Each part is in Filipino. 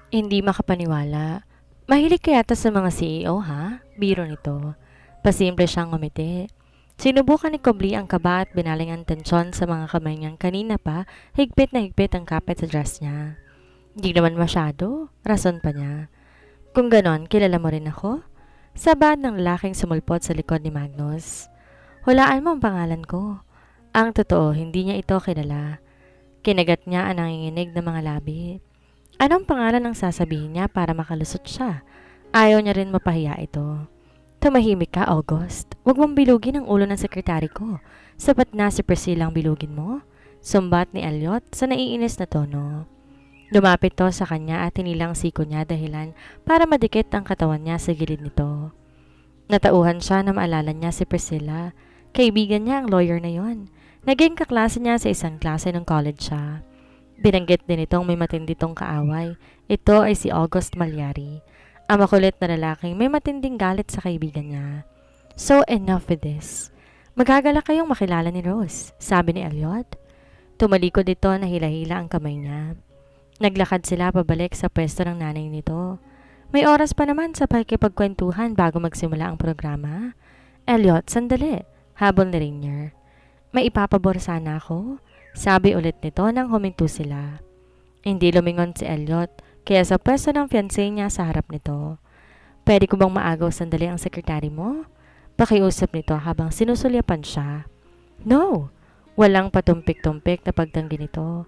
Hindi makapaniwala. Mahilig ka yata sa mga CEO, ha? Biro nito. Pasimple siyang ngumiti. Sinubukan ni Kobli ang kaba at binaling ang tensyon sa mga kamay niyang kanina pa, higpit na higpit ang kapit sa dress niya. Hindi naman masyado, rason pa niya. Kung ganon, kilala mo rin ako? Sabad ng lalaking sumulpot sa likod ni Magnus. Hulaan mo ang pangalan ko. Ang totoo, hindi niya ito kilala. Kinagat niya ang nanginginig na mga labi. Anong pangalan ang sasabihin niya para makalusot siya? Ayaw niya rin mapahiya ito. Tumahimik ka, August. Huwag mong bilugin ang ulo ng sekretary ko. Sapat na si Priscilla ang bilugin mo. Sumbat ni Elliot sa naiinis na tono. Lumapit to sa kanya at tinilang siko niya dahilan para madikit ang katawan niya sa gilid nito. Natauhan siya na maalala niya si Priscilla. Kaibigan niya ang lawyer na yon. Naging kaklase niya sa isang klase ng college siya. Binanggit din itong may matinditong kaaway. Ito ay si August Malyari, ang makulit na lalaking may matinding galit sa kaibigan niya. So enough with this. Magagala kayong makilala ni Rose, sabi ni Elliot. Tumalikod ito na hila-hila ang kamay niya. Naglakad sila pabalik sa pwesto ng nanay nito. May oras pa naman sa pakikipagkwentuhan bago magsimula ang programa. Elliot, sandali, habol ni Rainier. May ipapabor sana ako, sabi ulit nito nang huminto sila. Hindi lumingon si Elliot, kaya sa pwesto ng fiancé niya sa harap nito. Pwede ko bang maagaw sandali ang sekretary mo? Pakiusap nito habang sinusulyapan siya. No! Walang patumpik-tumpik na pagtanggi nito.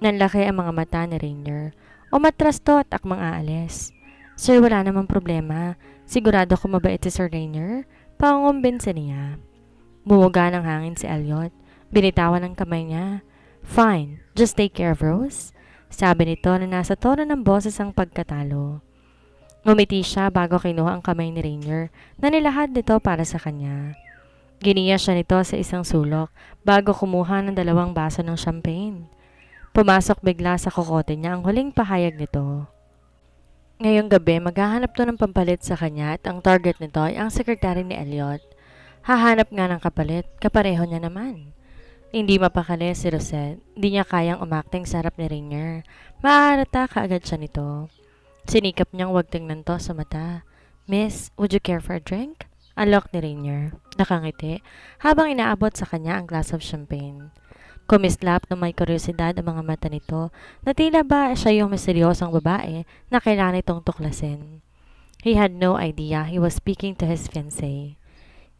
Nanlaki ang mga mata ni Rainier. Umatras to at akmang aalis. Sir, wala namang problema. Sigurado ko mabait si Sir Rainier. Pangungumbinsa niya. Bumuga ng hangin si Elliot. Binitawan ang kamay niya. Fine, just take care of Rose. Sabi nito na nasa tono ng boses ang pagkatalo. Ngumiti siya bago kinuha ang kamay ni Rainier na nilahad nito para sa kanya. Giniya siya nito sa isang sulok bago kumuha ng 2 baso ng champagne. Pumasok bigla sa kokote niya ang huling pahayag nito. Ngayong gabi maghahanap to ng pampalit sa kanya at ang target nito ay ang sekretary ni Elliot. Hahanap nga ng kapalit, kapareho niya naman. Hindi mapakali si Rosette. Hindi niya kayang umakting sa harap ni Rainier. Maaarata kaagad siya nito. Sinikap niyang wag tingnan to sa mata. Miss, would you care for a drink? Alok ni Rainier. Nakangiti habang inaabot sa kanya ang glass of champagne. Kumislap ng may kuryosidad ang mga mata nito na tila ba siya yung misteryosong babae na kailangan itong tuklasin. He had no idea he was speaking to his fiancé.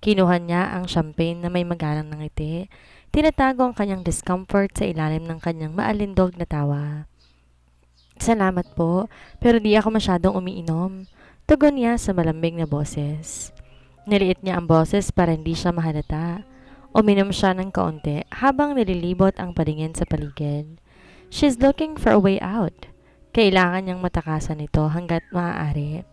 Kinuha niya ang champagne na may magalang ng ngiti. Tinatago ang kanyang discomfort sa ilalim ng kanyang maalindog na tawa. Salamat po, pero di ako masyadong umiinom. Tugon niya sa malambing na boses. Niliit niya ang boses para hindi siya mahalata. Uminom siya ng kaunti habang nililibot ang paningin sa paligid. She's looking for a way out. Kailangan niyang matakasan ito hanggat maaari.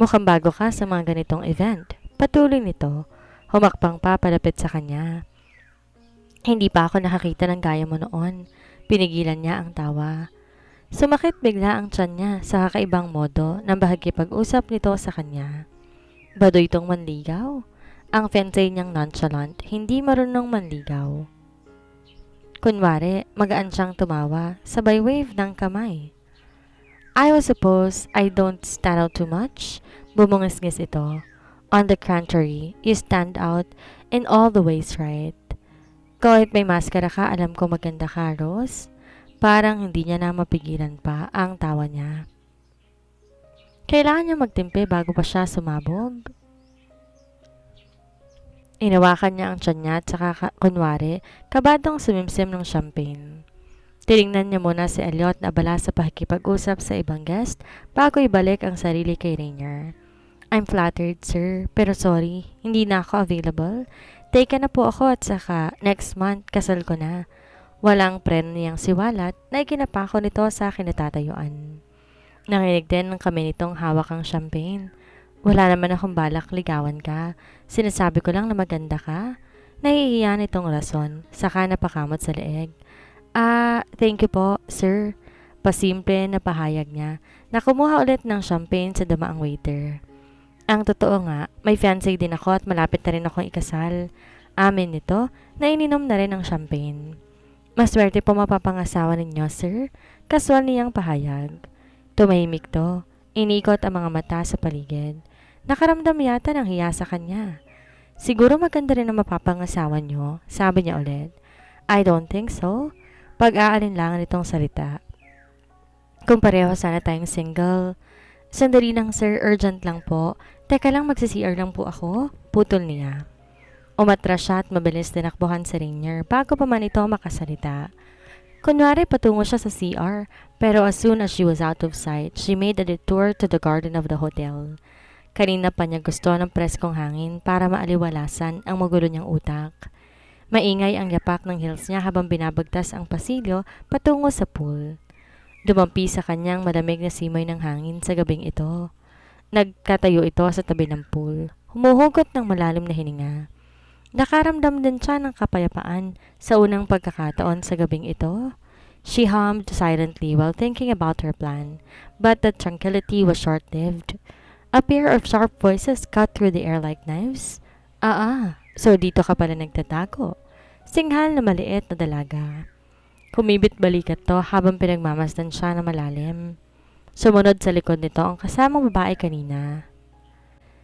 Mukhang bago ka sa mga ganitong event. Patuloy nito. Humakpang pa palapit sa kanya. Hindi pa ako nakakita ng gaya mo noon. Pinigilan niya ang tawa. Sumakit bigla ang tiyan niya sa kakaibang modo nang bahagipag-usap nito sa kanya. Baduy itong manligaw. Ang fiancé niyang nonchalant, hindi marunong manligaw. Kunwari, magaan siyang tumawa, sabay wave ng kamay. I suppose I don't stand out too much. Bumungis-ngis ito. On the contrary, you stand out in all the ways, right? Kahit may maskara ka, alam ko maganda ka, Rose. Parang hindi niya na mapigilan pa ang tawa niya. Kailangan niya magtimpe bago pa siya sumabog. Inawakan niya ang tiyan niya at saka kunwari, kabadong sumimsim ng champagne. Tiningnan niya muna si Elliot na abala sa pakikipag-usap sa ibang guest bago ibalik ang sarili kay Rainier. I'm flattered, sir, pero sorry, hindi na ako available. Take na po ako at saka next month kasal ko na. Walang preno niyang siwalat na ikinapako nito sa kinatatayuan. Nanginig din ng kami nitong hawak ang champagne. Wala naman akong balak ligawan ka. Sinasabi ko lang na maganda ka. Nahihiya nitong rason, saka napakamot sa leeg. Thank you po, sir. Pasimple na pahayag niya na kumuha ulit ng champagne sa damaang waiter. Ang totoo nga, may fiancé din ako at malapit na rin akong ikasal. Amin nito na ininom na rin ang champagne. Maswerte po mapapangasawa ninyo, sir. Kaswal niyang pahayag. Tumahimik to. Inikot ang mga mata sa paligid. Nakaramdam yata ng hiya sa kanya. Siguro maganda rin ang mapapangasawa niyo, sabi niya ulit. I don't think so. Pag-aalinlangan itong salita. Kung pareho sana tayong single. Sandali lang sir, urgent lang po. Teka lang, magsi-CR lang po ako. Putol niya. Umatras siya at mabilis tinakbuhan sa Rainier bago pa man ito makasalita. Kunwari patungo siya sa CR, pero as soon as she was out of sight, she made a detour to the garden of the hotel. Kanina pa niya gusto ng preskong hangin para maaliwalasan ang magulo niyang utak. Maingay ang yapak ng heels niya habang binabagtas ang pasilyo patungo sa pool. Dumampi sa kanyang malamig na simoy ng hangin sa gabing ito. Nagkatayo ito sa tabi ng pool, humuhugot ng malalim na hininga. Nakaramdam din siya ng kapayapaan sa unang pagkakataon sa gabing ito. She hummed silently while thinking about her plan, but the tranquility was short-lived. A pair of sharp voices cut through the air like knives. So dito ka pala nagtatago. Singhal na maliit na dalaga. Kumibit balikat to habang pinagmamasdan siya na malalim. Sumunod sa likod nito ang kasamang babae kanina.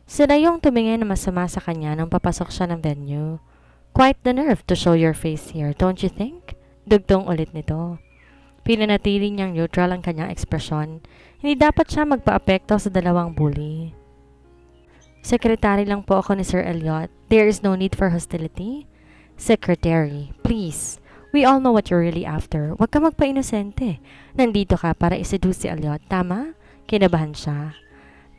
Sila yung tumingin na masama sa kanya nang papasok siya ng venue. Quite the nerve to show your face here, don't you think? Dugtong ulit nito. Pinanatili niyang neutral ang kanyang ekspresyon. Hindi dapat siya magpa-apekto sa dalawang bully. Secretary lang po ako ni Sir Elliot. There is no need for hostility. Secretary, please. We all know what you're really after. Huwag ka magpa-inosente. Nandito ka para iseduce si Elliot, tama? Kinabahan siya.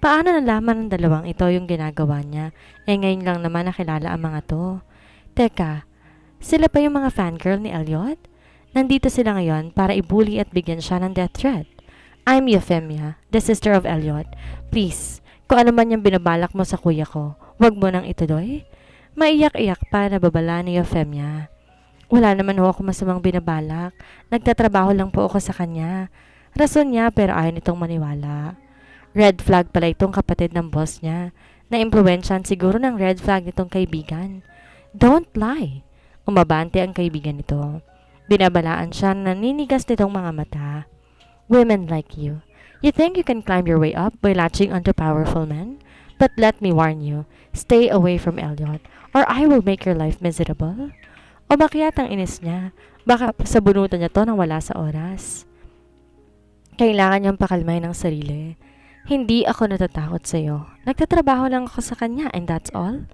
Paano nalaman ng dalawang ito yung ginagawa niya? Ngayon lang naman nakilala ang mga to. Teka, sila pa yung mga fangirl ni Elliot? Nandito sila ngayon para ibuli at bigyan siya ng death threat. I'm Euphemia, the sister of Elliot. Please, kung ano man yung binabalak mo sa kuya ko, wag mo nang ituloy. Maiyak-iyak pa na babala ni Euphemia. Wala naman ho ako masamang binabalak. Nagtatrabaho lang po ako sa kanya. Rason niya pero ayaw nitong maniwala. Red flag pala itong kapatid ng boss niya. Na-impluwensyahan siguro ng red flag nitong kaibigan. Don't lie. Umabante ang kaibigan nito. Binabalaan siya na naninigas nitong mga mata. Women like you. You think you can climb your way up by latching onto powerful men? But let me warn you, stay away from Elliot or I will make your life miserable. Umakyat ang inis niya. Baka sabunutan niya to nang wala sa oras. Kailangan niyang pakalmay ng sarili. Hindi ako natatakot sa'yo. Nagtatrabaho lang ako sa kanya and that's all?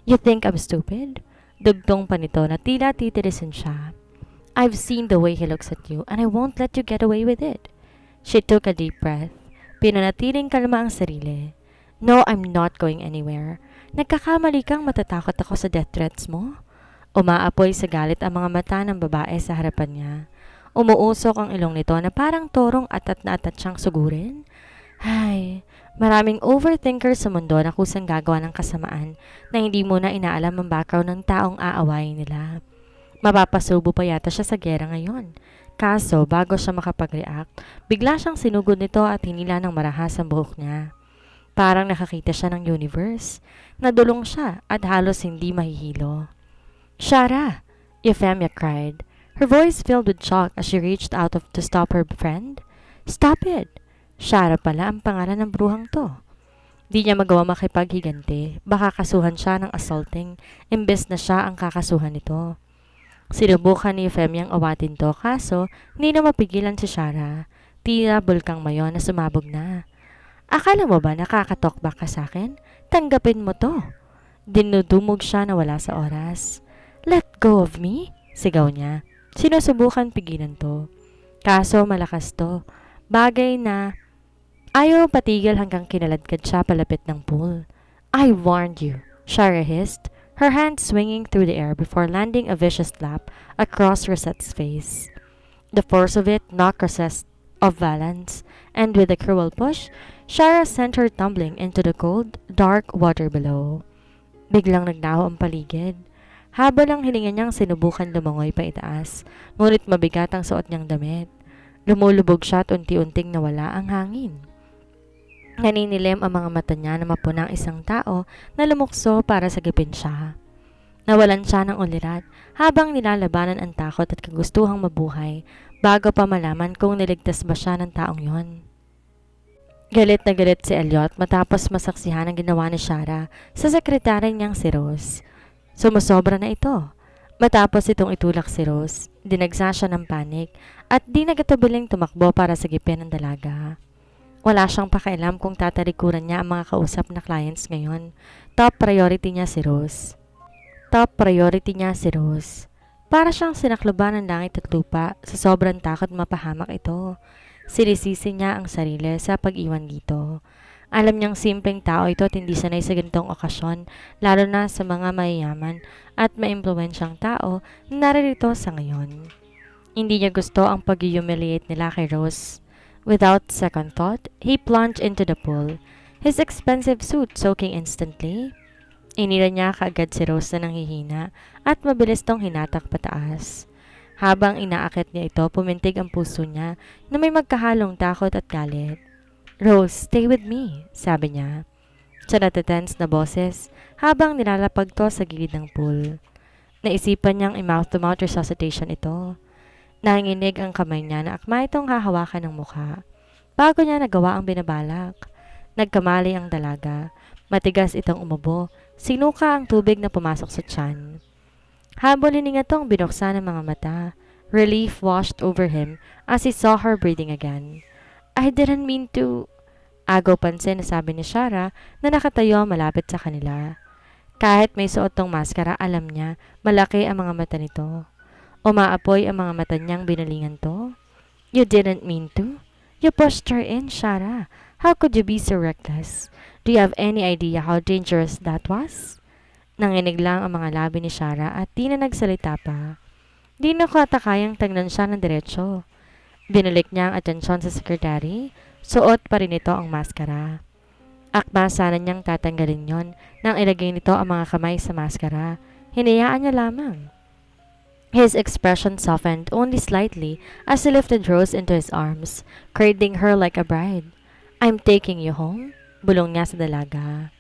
You think I'm stupid? Dugtong pa nito na tila titirisin siya. I've seen the way he looks at you and I won't let you get away with it. She took a deep breath. Pinanatiling kalma ang sarili. No, I'm not going anywhere. Nagkakamali kang matatakot ako sa death threats mo. Umaapoy sa galit ang mga mata ng babae sa harapan niya. Umuusok ang ilong nito na parang torong atat na atat siyang sugurin. Ay, maraming overthinker sa mundo na kusang gagawa ng kasamaan na hindi muna inaalam ang background ng taong aawayin nila. Mapapasubo pa yata siya sa gera ngayon. Kaso, bago siya makapag-react, bigla siyang sinugod nito at hinila ng marahas ang buhok niya. Parang nakakita siya ng universe. Nadulong siya at halos hindi mahihilo. Shara! Euphemia cried. Her voice filled with shock as she reached out to stop her friend. Stop it! Shara pala ang pangalan ng bruhang to. Di niya magawa makipaghiganti. Baka kasuhan siya ng assaulting, imbes na siya ang kakasuhan nito. Sinubukan ni Euphemia ang awatin to, kaso hindi na mapigilan si Shara. Tila bulkang mayon na sumabog na. Akala mo ba nakakatokbak ka sa akin? Tanggapin mo to. Dinudumog siya na wala sa oras. Let go of me? Sigaw niya. Sinusubukan pigilan to. Kaso malakas to. Bagay na ayaw patigil hanggang kinaladkad siya palapit ng pool. I warned you, Shara hissed, her hand swinging through the air before landing a vicious slap across Rosette's face. The force of it knocked Rosette off balance, and with a cruel push, Shara sent her tumbling into the cold, dark water below. Biglang nagnaho ang paligid. Habang ang hininga niyang sinubukan lumangoy pa itaas, ngunit mabigat ang suot niyang damit. Lumulubog siya at unti-unting nawala ang hangin. Naninilim ang mga mata niya na mapunang isang tao na lumukso para sagipin siya. Nawalan siya ng ulirat habang nilalabanan ang takot at kagustuhang mabuhay bago pa malaman kung niligtas ba siya ng taong yon. Galit na galit si Elliot matapos masaksihan ang ginawa ni Shara sa sekretary niyang si Rose. Sumusobra na ito. Matapos itong itulak si Rose, dinagsa siya ng panik at di nagatubiling tumakbo para sagipin ang dalaga. Wala siyang pakialam kung tatalikuran niya ang mga kausap na clients ngayon. Top priority niya si Rose. Top priority niya si Rose. Para siyang sinakluban ng langit at lupa sa sobrang takot mapahamak ito. Sinisisi niya ang sarili sa pag-iwan dito. Alam niyang simpleng tao ito at hindi sanay sa ganitong okasyon, lalo na sa mga mayayaman at maimpluwensyang tao na naririto sa ngayon. Hindi niya gusto ang pag-humiliate nila kay Rose. Without second thought, he plunged into the pool, his expensive suit soaking instantly. Inira niya kaagad si Rose na nanghihina at mabilis tong hinatak pataas. Habang inaakit niya ito, pumintig ang puso niya na may magkahalong takot at galit. "Rose, stay with me," sabi niya. Sa natatense na boses habang nilalapag to sa gilid ng pool. Naisipan niyang i-mouth-to-mouth resuscitation ito. Nanginginig ang kamay niya na akma itong hahawakan ng mukha. Bago niya nagawa ang binabalak, nagkamali ang dalaga. Matigas itong umubo. Sinuka ang tubig na pumasok sa tiyan. Habol hininga tong binuksan ng mga mata. Relief washed over him as he saw her breathing again. "I didn't mean to..." Agaw pansin na sabi ni Shara na nakatayo malapit sa kanila. Kahit may suot tong maskara, alam niya malaki ang mga mata nito. Umaapoy ang mga mata niyang binalingan to. "You didn't mean to? You pushed her in, Shara. How could you be so reckless? Do you have any idea how dangerous that was?" Nanginig lang ang mga labi ni Shara at di na nagsalita pa. Di na katakayang tagnan siya ng diretsyo. Binalik niya ang atensyon sa sekretary. Suot pa rin ito ang maskara. Akma sana niyang tatanggalin yon nang ilagay nito ang mga kamay sa maskara. Hinayaan niya lamang. His expression softened only slightly as he lifted Rose into his arms, cradling her like a bride. "I'm taking you home," bulong niya sa dalaga.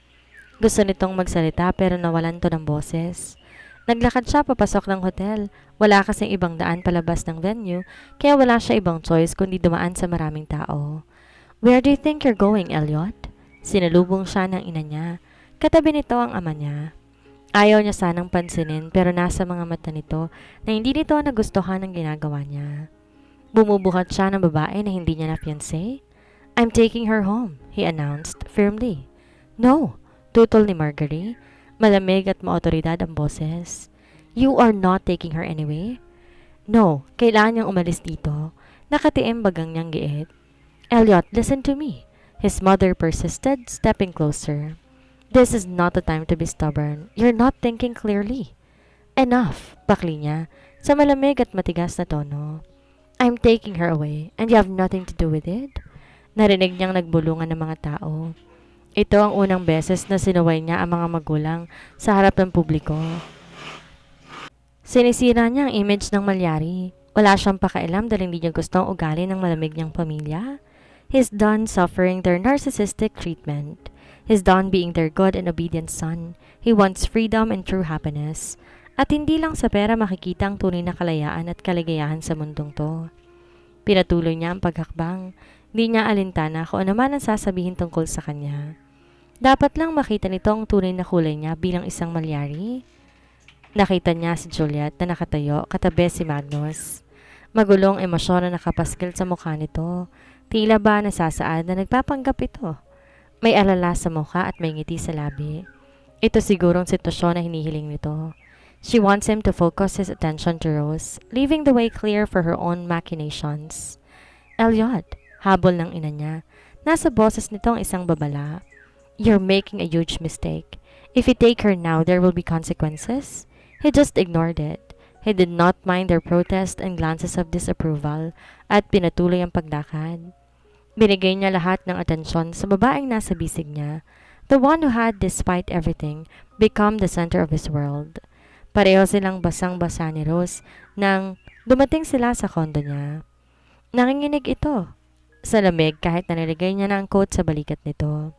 Gusto nitong magsalita pero nawalan to ng boses. Naglakad siya papasok ng hotel. Wala kasing ibang daan palabas ng venue, kaya wala siya ibang choice kundi dumaan sa maraming tao. "Where do you think you're going, Elliot?" Sinalubong siya ng ina niya. Katabi nito ang ama niya. Ayaw niya sanang pansinin pero nasa mga mata nito na hindi nito nagustuhan ang ginagawa niya. Bumubuhat siya ng babae na hindi niya na-fiancé. "I'm taking her home," he announced firmly. "No," tutol ni Marguerite. Malamig at maotoridad ang boses. "You are not taking her anyway." "No, kailangan niyang umalis dito." Nakatiim bagang niyang giit. "Elliot, listen to me," his mother persisted, stepping closer. "This is not the time to be stubborn. You're not thinking clearly." "Enough," bakli niya, sa malamig at matigas na tono. "I'm taking her away, and you have nothing to do with it." Narinig niyang nagbulungan ng mga tao. Ito ang unang beses na sinuway niya ang mga magulang sa harap ng publiko. Sinisira niya ang image ng Malyari. Wala siyang pakailam dahil hindi niya gustong ugali ng malamig niyang pamilya. He's done suffering their narcissistic treatment. He's done being their good and obedient son. He wants freedom and true happiness. At hindi lang sa pera makikita ang tunay na kalayaan at kaligayahan sa mundong to. Pinatuloy niya ang paghakbang. Di niya alintana kung ano man ang sasabihin tungkol sa kanya. Dapat lang makita nito ang tunay na kulay niya bilang isang Malyari. Nakita niya si Juliet na nakatayo katabi si Magnus. Magulong emosyon na nakapaskil sa mukha nito. Tila ba nasasaad na nagpapanggap ito. May alala sa mukha at may ngiti sa labi. Ito sigurong sitwasyon na hinihiling nito. She wants him to focus his attention to Rose, leaving the way clear for her own machinations. "Elliot," habol ng ina niya. Nasa boses nito ang isang babala. "You're making a huge mistake. If you take her now, there will be consequences." He just ignored it. He did not mind their protest and glances of disapproval at pinatuloy ang paglakad. Binigay niya lahat ng atensyon sa babaeng nasa bisig niya, the one who had, despite everything, become the center of his world. Pareho silang basang-basa ni Rose nang dumating sila sa kondo niya. Nanginginig ito sa lamig kahit naniligay niya na ang coat sa balikat nito.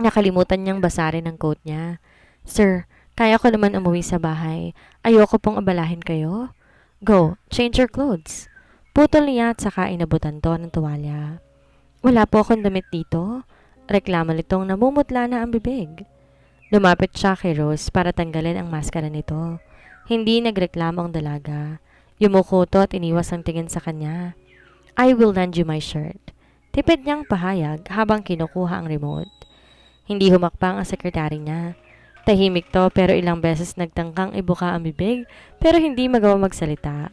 Nakalimutan niyang basarin ang coat niya. "Sir, kaya ko naman umuwi sa bahay. Ayoko pong abalahin kayo. Go, change your clothes." Putol niya at saka inabutan to ng tuwalya. Wala po akong damit dito. Reklamo nitong namumutla na ang bibig. Lumapit siya kay Rose para tanggalin ang maskara nito. Hindi nagreklamo ang dalaga. Yumuko to at iniwas ang tingin sa kanya. I will lend you my shirt. Tipid niyang pahayag habang kinukuha ang remote. Hindi humakbang ang sekretary niya. Tahimik to pero ilang beses nagtangkang ibuka ang bibig pero hindi magawa magsalita.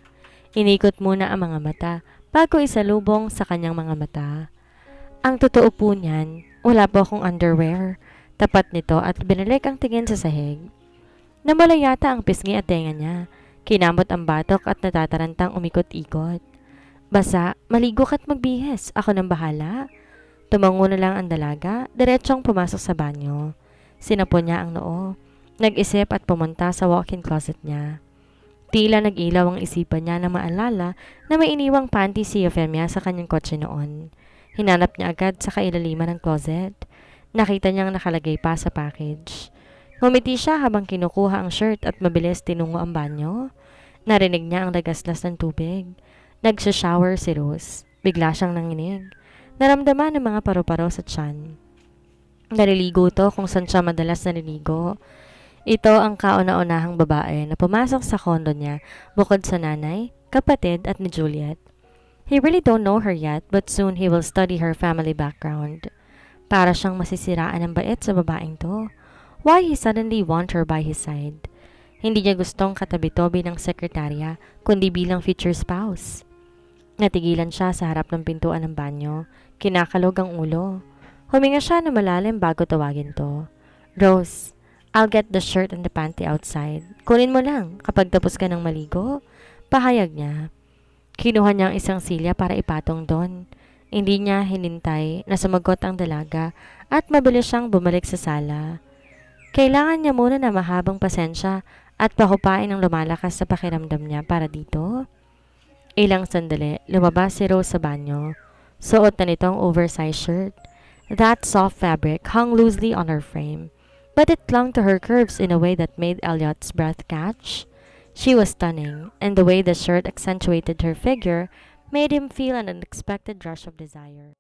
Inikot muna ang mga mata bago isalubong sa kanyang mga mata. Ang totoo po niyan, wala po akong underwear. Tapat nito at binalik ang tingin sa sahig. Namala yata ang pisngi at tenga niya. Kinamot ang batok at natatarantang umikot-ikot. Basa, maligo ka't magbihis. Ako nang bahala. Tumango na lang ang dalaga, diretsong pumasok sa banyo. Sinapon niya ang noo. Nag-isip at pumunta sa walk-in closet niya. Tila nag-ilaw ang isipan niya na maalala na may iniwang panty si Euphemia sa kanyang kotse noon. Hinanap niya agad sa kailaliman ng closet. Nakita niyang nakalagay pa sa package. Ngumiti siya habang kinukuha ang shirt at mabilis tinungo ang banyo. Narinig niya ang lagaslas ng tubig. Nagsha-shower si Rose. Bigla siyang nanginig. Naramdaman ng mga paru-paro sa tiyan. Naliligo to kung saan siya madalas naliligo. Ito ang kauna-unahang babae na pumasok sa kondo niya bukod sa nanay, kapatid at ni Juliet. He really don't know her yet but soon he will study her family background. Para siyang masisiraan ng bait sa babaeng to. Why he suddenly want her by his side? Hindi niya gustong katabi-tobi ng sekretarya kundi bilang future spouse. Natigilan siya sa harap ng pintuan ng banyo. Kinakalog ang ulo. Huminga siya na malalim bago tawagin to. Rose, I'll get the shirt and the panty outside. Kunin mo lang kapag tapos ka ng maligo. Pahayag niya. Kinuha niya ang isang silya para ipatong doon. Hindi niya hinintay na sumagot ang dalaga at mabilis siyang bumalik sa sala. Kailangan niya muna na mahabang pasensya at pahupain ang lumalakas sa pakiramdam niya para dito. Ilang sandali, lumabas si Rose sa banyo. Suot na nitong oversized shirt. That soft fabric hung loosely on her frame, but it clung to her curves in a way that made Elliot's breath catch. She was stunning, and the way the shirt accentuated her figure made him feel an unexpected rush of desire.